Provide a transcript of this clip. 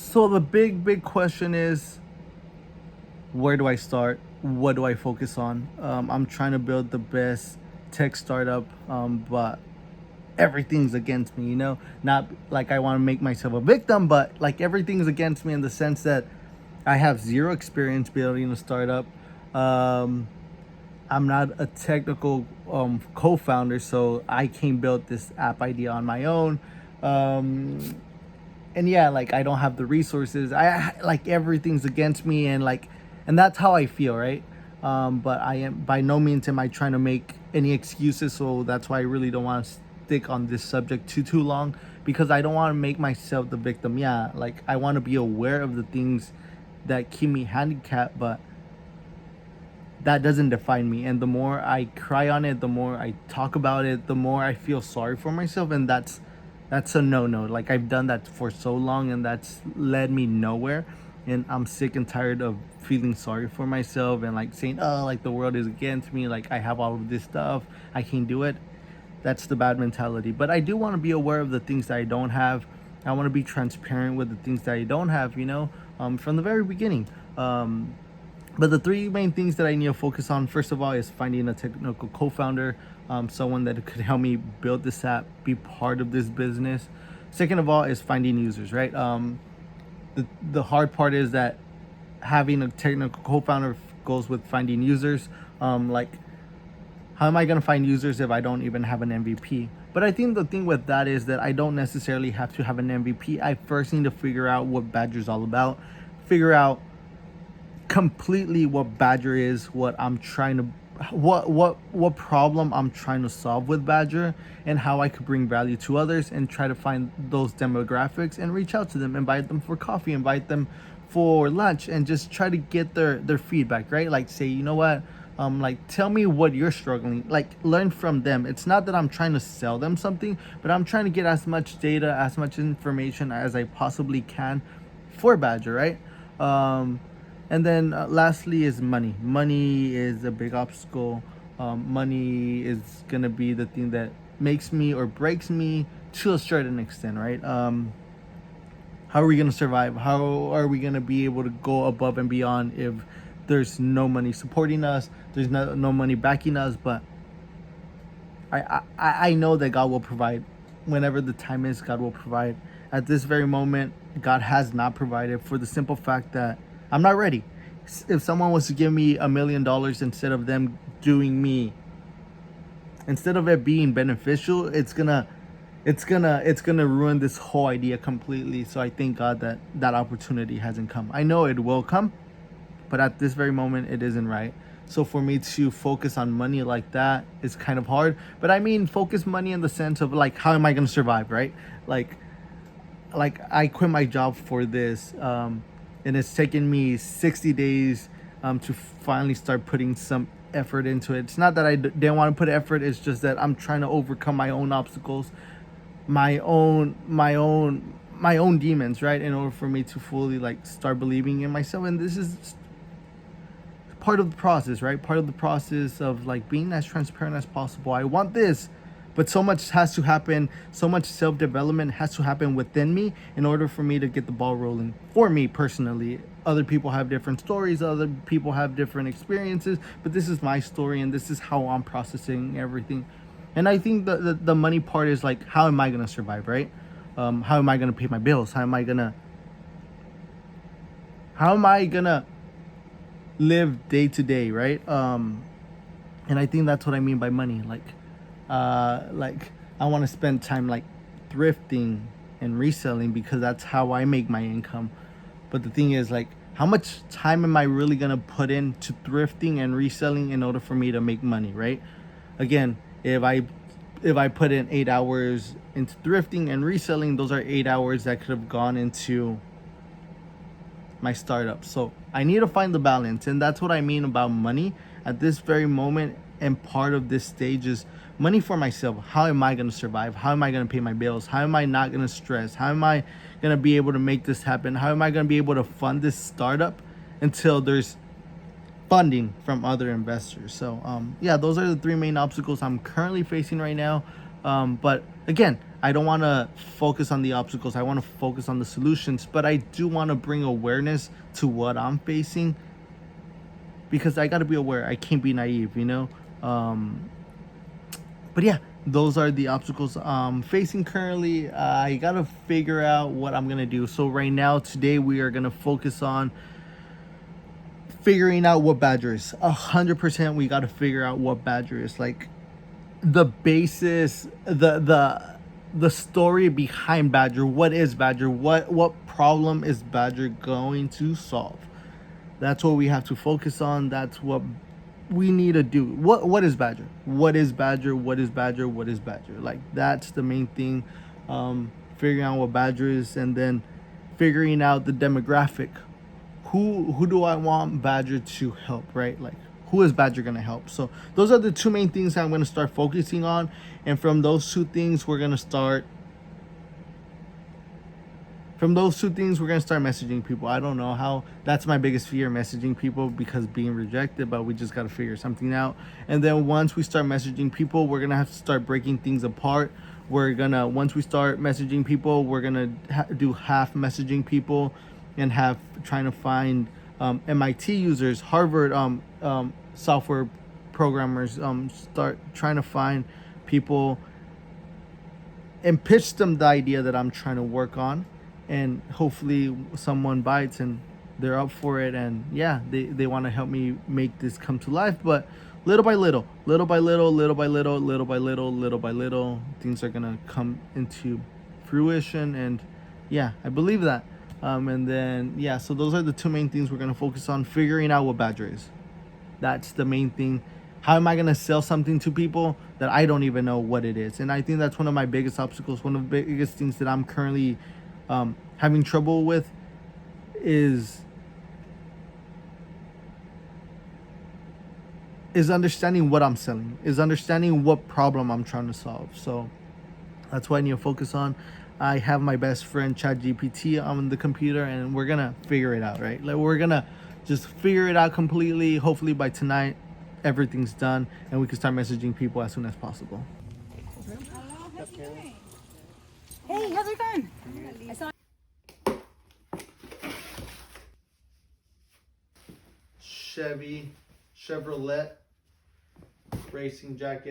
So the big question is, where do I start? What do I focus on? I'm trying to build the best tech startup, but everything's against me. Not like I want to make myself a victim, but like everything's against me in the sense that I have zero experience building a startup. Um, I'm not a technical co-founder, so I can't build this app idea on my own. Um, and yeah, like I don't have the resources. I like everything's against me, and that's how I feel, right? But I am by no means am I trying to make any excuses. So that's why I really don't want to stick on this subject too long, because I don't want to make myself the victim. Yeah, like I want to be aware of the things that keep me handicapped, but that doesn't define me. And the more I cry on it, the more I talk about it, the more I feel sorry for myself. And that's a no. Like I've done that for so long, and that's led me nowhere. And I'm sick and tired of feeling sorry for myself and like saying, oh, like the world is against me, like I have all of this stuff, I can't do it. That's the bad mentality. But I do want to be aware of the things that I don't have. I want to be transparent with the things that I don't have, from the very beginning. But the three main things that I need to focus on, first of all, is finding a technical co-founder, someone that could help me build this app, be part of this business. Second of all, is finding users, right? The hard part is that having a technical co-founder goes with finding users. Like, how am I going to find users if I don't even have an MVP? But I think the thing with that is that I don't necessarily have to have an MVP. I first need to figure out what Badger's all about, figure out completely what Badger is, what I'm trying to what problem I'm trying to solve with Badger, and how I could bring value to others, and try to find those demographics and reach out to them, invite them for coffee, invite them for lunch, and just try to get their feedback, right? Like say, you know what? Like tell me what you're struggling, like learn from them. It's not that I'm trying to sell them something, but I'm trying to get as much data, as much information as I possibly can for Badger, right? And then lastly is money. Money is a big obstacle. Money is gonna be the thing that makes me or breaks me to a certain extent, right? How are we gonna survive? How are we gonna be able to go above and beyond if there's no money supporting us? There's no money backing us, but I know that God will provide. Whenever the time is, God will provide. At this very moment, God has not provided, for the simple fact that I'm not ready. If someone was to give me $1 million, instead of it being beneficial, it's gonna ruin this whole idea completely. So I thank God that that opportunity hasn't come. I know it will come, but at this very moment it isn't right. So for me to focus on money like that is kind of hard. But I mean focus money in the sense of like, how am I gonna survive, right? Like I quit my job for this, and it's taken me 60 days to finally start putting some effort into it. It's not that I didn't want to put effort, it's just that I'm trying to overcome my own obstacles, my own demons, right, in order for me to fully like start believing in myself. And this is part of the process, right? Part of the process of like being as transparent as possible. I want this, but so much has to happen. So much self-development has to happen within me in order for me to get the ball rolling. For me personally, other people have different stories. Other people have different experiences, but this is my story, and this is how I'm processing everything. And I think the money part is like, how am I gonna survive, right? How am I gonna pay my bills? How am I gonna live day to day, right? And I think that's what I mean by money. Like I want to spend time like thrifting and reselling, because that's how I make my income. But the thing is, like, how much time am I really gonna put into thrifting and reselling in order for me to make money, right? Again, if I put in 8 hours into thrifting and reselling, those are 8 hours that could have gone into my startup. So I need to find the balance, and that's what I mean about money at this very moment. And part of this stage is money for myself. How am I going to survive? How am I going to pay my bills? How am I not going to stress? How am I going to be able to make this happen? How am I going to be able to fund this startup until there's funding from other investors? So yeah, those are the three main obstacles I'm currently facing right now. But again, I don't want to focus on the obstacles. I want to focus on the solutions, but I do want to bring awareness to what I'm facing, because I got to be aware. I can't be naive, you know? But yeah, those are the obstacles I'm facing currently. I got to figure out what I'm going to do. So right now, today, we are going to focus on figuring out what Badger is. 100% we got to figure out what Badger is. Like, the basis, the story behind Badger. What is Badger? What problem is Badger going to solve? That's what we have to focus on. That's what we need to do. What is Badger? What is Badger? What is Badger? What is Badger? Like, that's the main thing. Figuring out what Badger is, and then figuring out the demographic. Who do I want Badger to help, right? Like, who is Badger going to help? So those are the two main things that I'm going to start focusing on. And from those two things, we're going to start messaging people. I don't know how. That's my biggest fear, messaging people, because being rejected, but we just got to figure something out. And then once we start messaging people, we're going to have to start breaking things apart. Once we start messaging people, we're going to do half messaging people and trying to find MIT users, Harvard software programmers, start trying to find people and pitch them the idea that I'm trying to work on, and hopefully someone bites and they're up for it, and yeah, they want to help me make this come to life. But little by little, little by little, little by little, little by little, little by little, things are gonna come into fruition. And yeah, I believe that. And then yeah, so those are the two main things we're gonna focus on: figuring out what Badger is. That's the main thing. How am I going to sell something to people that I don't even know what it is? And I think that's one of my biggest obstacles. One of the biggest things that I'm currently having trouble with is understanding what I'm selling, is understanding what problem I'm trying to solve. So that's what I need to focus on. I have my best friend ChatGPT on the computer, and we're going to figure it out, right? Like, we're going to just figure it out completely. Hopefully by tonight, everything's done, and we can start messaging people as soon as possible. Hello, how's you doing? Hey, how's it going? I saw Chevrolet racing jacket.